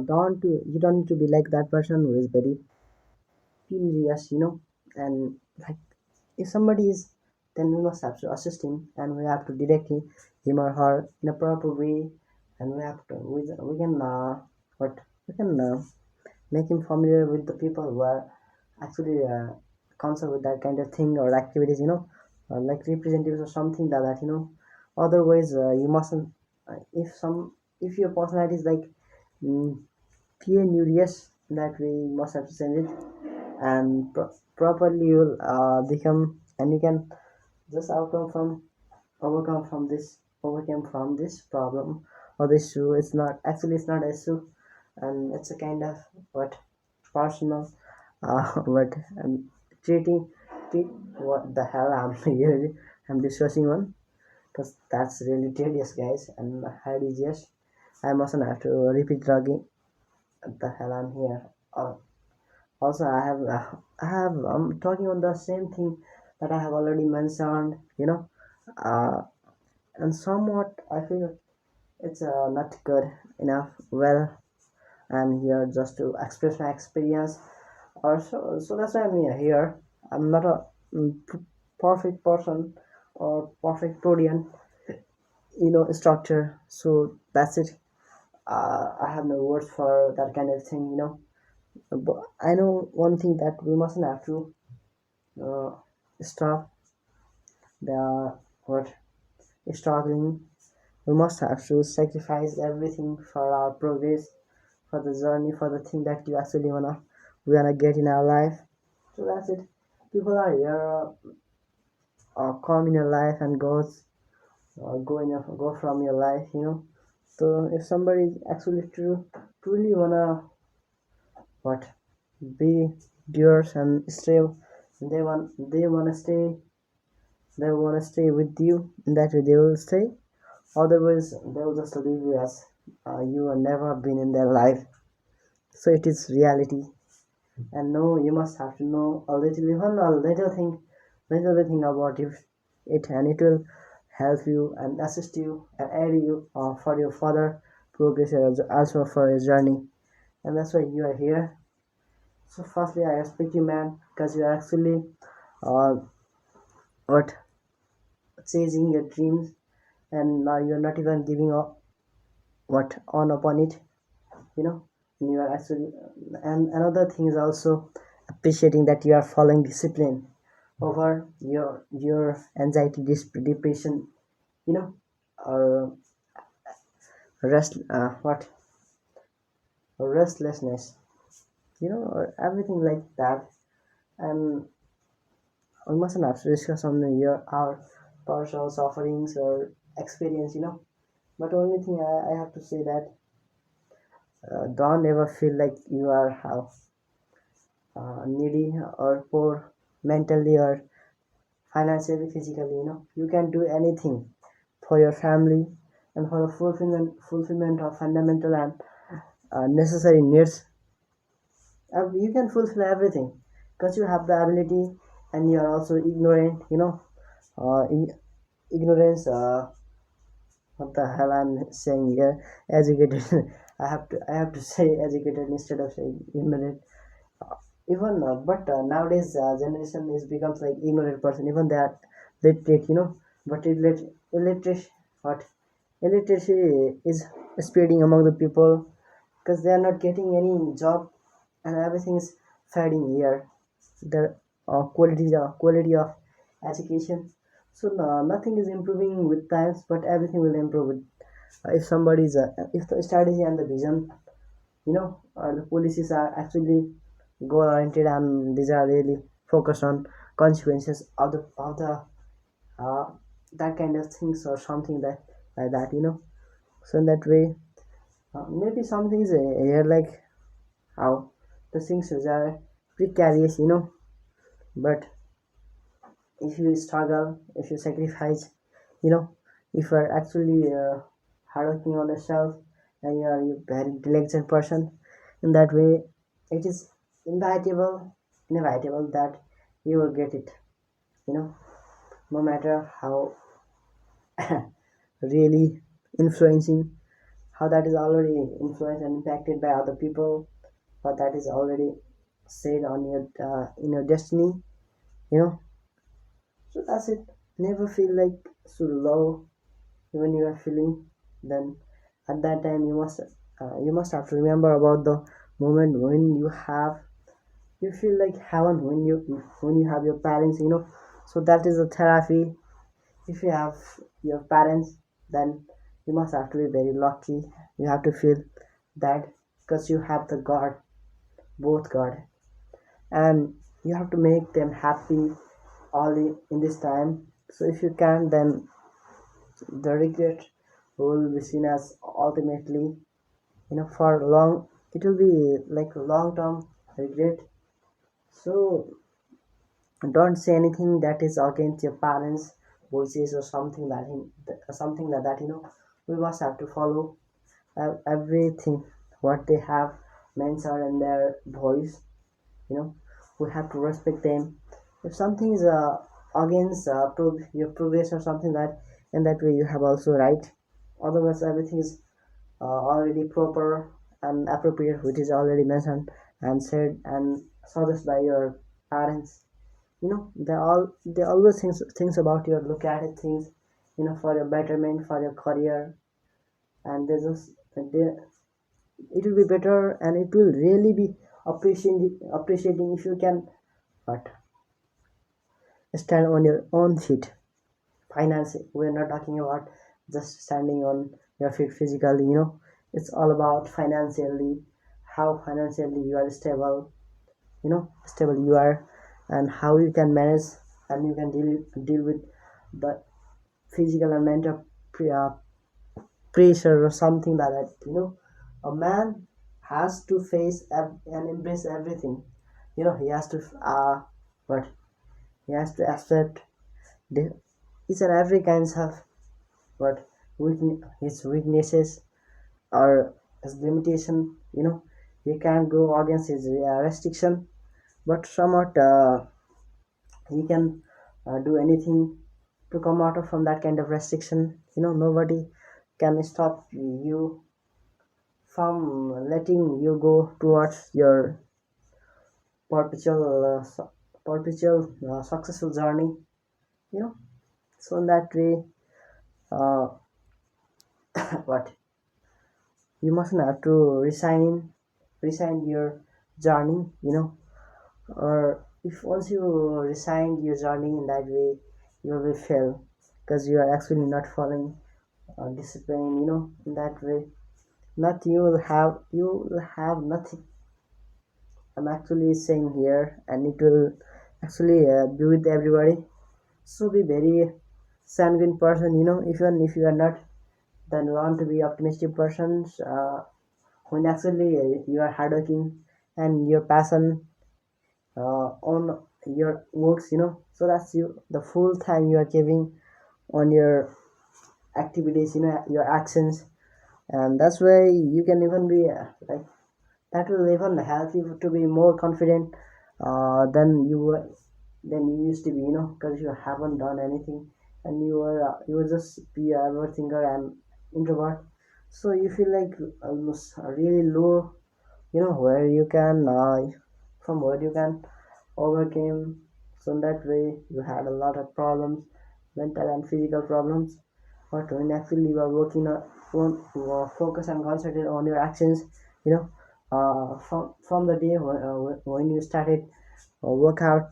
don't you don't need to be like that person who is very curious, and like if somebody is, then we must have to assist him, and we have to direct him or her in a proper way, and we can what we can make him familiar with the people who are actually concerned with that kind of thing or activities, like representatives or something like that. Otherwise, you mustn't. If your personality is like mm, curious, that we must have to send it, and properly you'll become, and you can just overcome from this problem or this issue. It's not an issue, and it's a kind of what personal but treating treat what the hell I'm here I'm discussing on, because that's really tedious, guys, and highly just I mustn't have to repeat again the hell I'm here. Also, I'm talking on the same thing that I have already mentioned, uh, and somewhat I feel it's not good enough. Well, I'm here just to express my experience, or so that's why I'm here. I'm not a perfect person or perfect podium, structure. So that's it. I have no words for that kind of thing. But I know one thing that we mustn't have to uh, stop the what struggling. We must have to sacrifice everything for our progress, for the journey, for the thing that you actually we wanna get in our life. So that's it. People are here, come in your life and go from your life. So if somebody is actually truly wanna what be yours and stay, they wanna stay with you. In that way, they will stay. Otherwise, they will just leave you as you have never been in their life. So it is reality. And no, you must have to know even a little bit thing about it, and it will help you and assist you and aid you for your further progress and also for your journey. And that's why you are here. So, firstly, I respect you, man, because you are actually uh, what chasing your dreams, and now you're not even giving up what on upon it. you know and you are actually, and another thing is also appreciating that you are following discipline over your anxiety, depression, you know or rest what or restlessness, or everything like that. And we mustn't have to discuss on your our partial sufferings or experience. But only thing I have to say that don't ever feel like you are needy or poor mentally or financially, physically. You can do anything for your family and for the fulfillment of fundamental and necessary needs. You can fulfill everything because you have the ability, and you are also ignorant. Ignorance. What the hell I'm saying here? Educated. I have to say educated instead of saying ignorant. Even but nowadays generation is becomes like ignorant person, even they are literate. But illiterate what illiteracy is spreading among the people because they are not getting any job, and everything is fading here, the quality of education. So no, nothing is improving with times, but everything will improve with, if the strategy and the vision, the policies are actually goal oriented, and these are really focused on consequences of the uh, that kind of things or something that like that. So in that way, maybe some things here like how the things are precarious. But if you struggle, if you sacrifice, you know if you're actually hardworking on yourself, and you are a very intelligent person, in that way it is inevitable that you will get it, you know no matter how really influencing, how that is already influenced and impacted by other people, but that is already said on your in your destiny, you know. So that's it. Never feel like so low when you are feeling. Then at that time you must have to remember about the moment when you feel like heaven when you have your parents, you know. So that is a therapy. If you have your parents, then you must have to be very lucky. You have to feel that because you have the God, both God, and you have to make them happy all in this time. So if you can, then the regret will be seen as ultimately, you know, for long. It will be like a long term regret. So don't say anything that is against your parents' voices or something something like that. You know, we must have to follow everything what they have mentioned in their voice. You know, we have to respect them. If something is against your progress or something, that in that way you have also right. Otherwise, everything is already proper and appropriate, which is already mentioned and said and suggested by your parents. You know, they always things about your look at it things, you know, for your betterment, for your career, and they, it will be better and it will really be appreciating if you can, but stand on your own feet. Finance, we're not talking about just standing on your feet physically, you know. It's all about financially, how financially you are stable, you know, stable you are, and how you can manage and you can deal with the physical and mental pressure or something like that, you know. A man has to face and embrace everything, you know. He has to but he has to accept the each and every kinds of what his weaknesses or his limitation, you know. He can't go against his restriction, but somewhat he can do anything to come out of from that kind of restriction, you know. Nobody can stop you from letting you go towards your perpetual successful journey, you know. So in that way, uh, what you mustn't have to resign your journey, you know. Or if once you resign your journey in that way, you will fail because you are actually not following discipline, you know. In that way, not you will have nothing. I'm actually saying here, and it will actually be with everybody. So be very sanguine person, you know. Even if you are not, then learn to be optimistic persons. When actually you are hardworking and your passion on your works, you know. So that's you the full time you are giving on your activities, you know, your actions, and that's why you can even be like that will even help you to be more confident than than you used to be, you know, because you haven't done anything and you were just be a overthinker and introvert. So you feel like almost really low, you know, where you can from where you can overcame. So in that way you had a lot of problems, mental and physical problems. But when actually you are working on focus and concentrate on your actions, you know, from the day when you started workout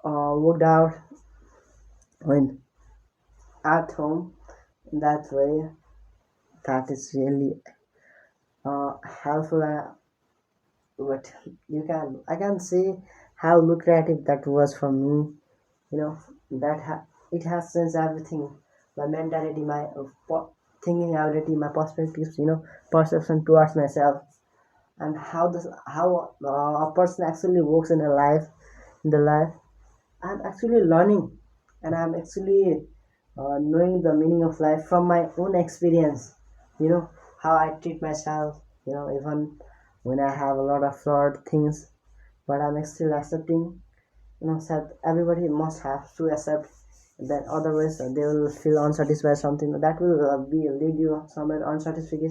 worked out when at home, in that way, that is really helpful. But you can I can see how lucrative that was for me, you know. It has changed everything, my mentality, my thinking ability, my perspectives, you know, perception towards myself, and how a person actually works in the life. I'm actually learning, and I'm actually knowing the meaning of life from my own experience. You know, how I treat myself. You know, even when I have a lot of flawed things, but I'm still accepting. You know, that everybody must have to accept then otherwise they will feel unsatisfied, something that will be lead you somewhere unsatisfaction.